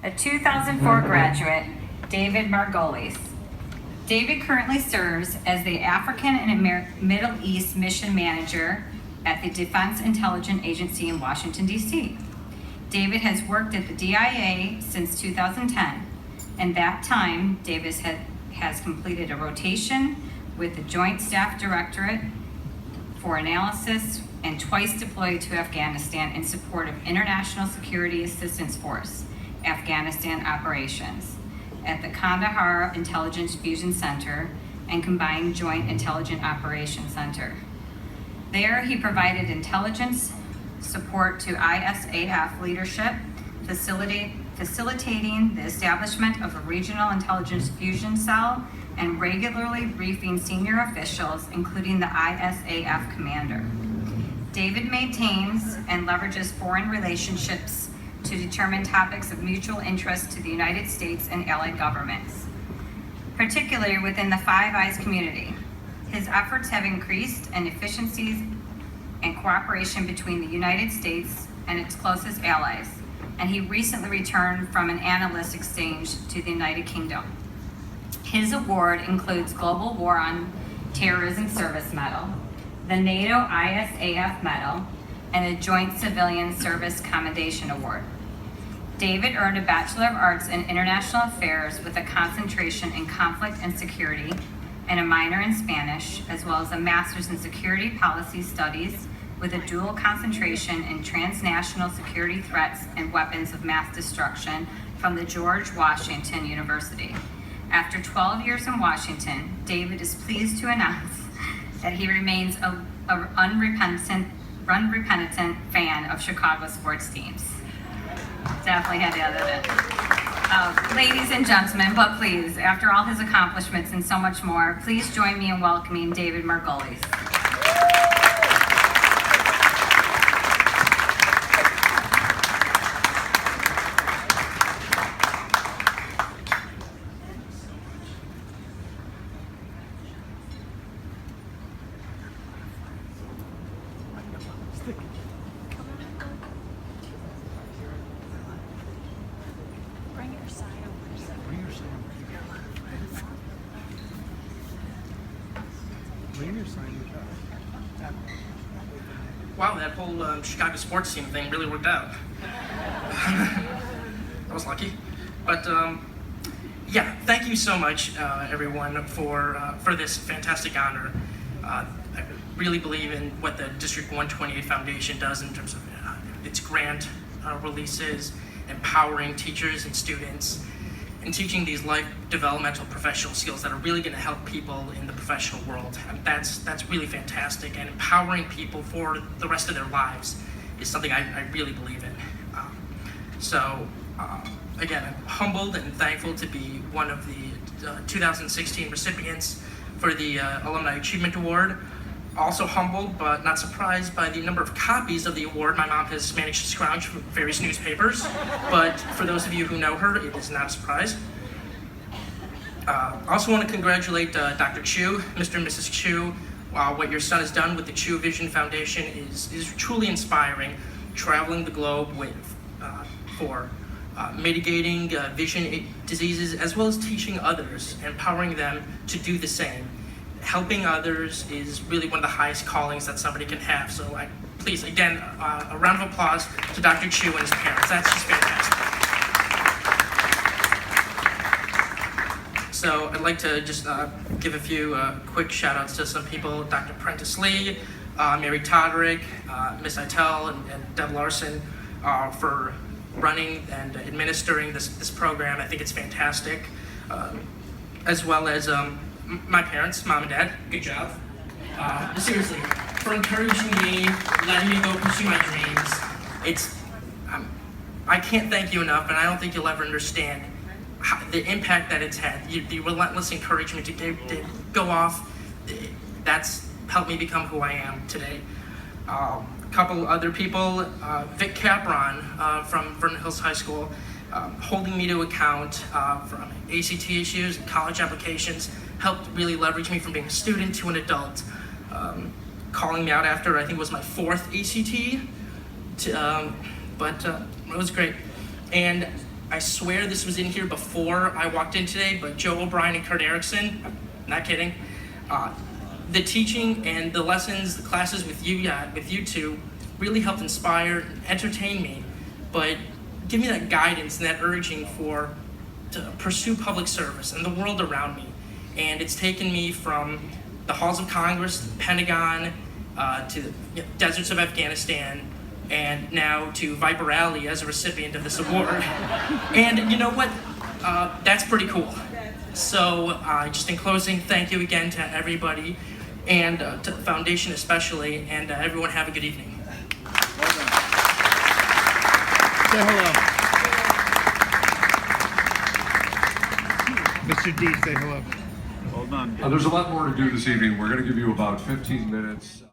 a 2004 graduate, David Margolis. David currently serves as the African and Middle East Mission Manager at the Defense Intelligence Agency in Washington, D.C. David has worked at the DIA since 2010, and that time, David has completed a rotation with the Joint Staff Directorate for Analysis and twice deployed to Afghanistan in support of International Security Assistance Force, Afghanistan operations at the Kandahar Intelligence Fusion Center and Combined Joint Intelligence Operations Center. There, he provided intelligence support to ISAF leadership, facilitating the establishment of a regional intelligence fusion cell and regularly briefing senior officials, including the ISAF commander. David maintains and leverages foreign relationships to determine topics of mutual interest to the United States and allied governments, particularly within the Five Eyes community. His efforts have increased in efficiencies and cooperation between the United States and its closest allies, and he recently returned from an analyst exchange to the United Kingdom. His award includes Global War on Terrorism Service Medal, the NATO ISAF Medal, and a Joint Civilian Service Commendation Award. David earned a Bachelor of Arts in International Affairs with a concentration in Conflict and Security and a minor in Spanish, as well as a Master's in Security Policy Studies with a dual concentration in Transnational Security Threats and Weapons of Mass Destruction from the George Washington University. After 12 years in Washington, David is pleased to announce that he remains an unrepentant fan of Chicago sports teams. Definitely had to edit it. Ladies and gentlemen, but please, after all his accomplishments and so much more, please join me in welcoming David Margolis. Wow, that whole Chicago sports team thing really worked out. I was lucky. But yeah, thank you so much, everyone, for this fantastic honor. I really believe in what the District 128 Foundation does in terms of its grant releases, empowering teachers and students, and teaching these life developmental professional skills that are really going to help people in the professional world. And that's really fantastic. And empowering people for the rest of their lives is something I really believe in. Again, I'm humbled and thankful to be one of the 2016 recipients for the Alumni Achievement Award. Also humbled, but not surprised by the number of copies of the award my mom has managed to scrounge from various newspapers. But for those of you who know her, it is not a surprise. I also want to congratulate Dr. Chu, Mr. and Mrs. Chu. What your son has done with the Chu Vision Foundation is truly inspiring. Traveling the globe for mitigating vision diseases, as well as teaching others, empowering them to do the same. Helping others is really one of the highest callings that somebody can have. So please, again, a round of applause to Dr. Chu and his parents. That's just fantastic. So I'd like to just give a few quick shout outs to some people: Dr. Prentice Lee, Mary Toderick, Miss Itel, and Deb Larson for running and administering this program. I think it's fantastic. As well as my parents, mom and dad, good job. Seriously, for encouraging me, letting me go pursue my dreams. I can't thank you enough, and I don't think you'll ever understand the impact that it's had. The relentless encouragement to go off, that's helped me become who I am today. A couple other people, Vic Capron from Vernon Hills High School, holding me to account from ACT issues and college applications, helped really leverage me from being a student to an adult. Calling me out after, I think it was my 4th ACT, but it was great. And I swear this was in here before I walked in today, but Joe O'Brien and Kurt Erickson, not kidding. The teaching and the lessons, the classes with you two, really helped inspire, entertain me, but give me that guidance and that urging to pursue public service and the world around me. And it's taken me from the halls of Congress, the Pentagon, to the deserts of Afghanistan, and now to Viper Alley as a recipient of this award. And you know what? That's pretty cool. So just in closing, thank you again to everybody, and to the foundation especially, and everyone have a good evening. Well done. Say hello. Mr. D, say hello. Well done. There's a lot more to do this evening. We're going to give you about 15 minutes.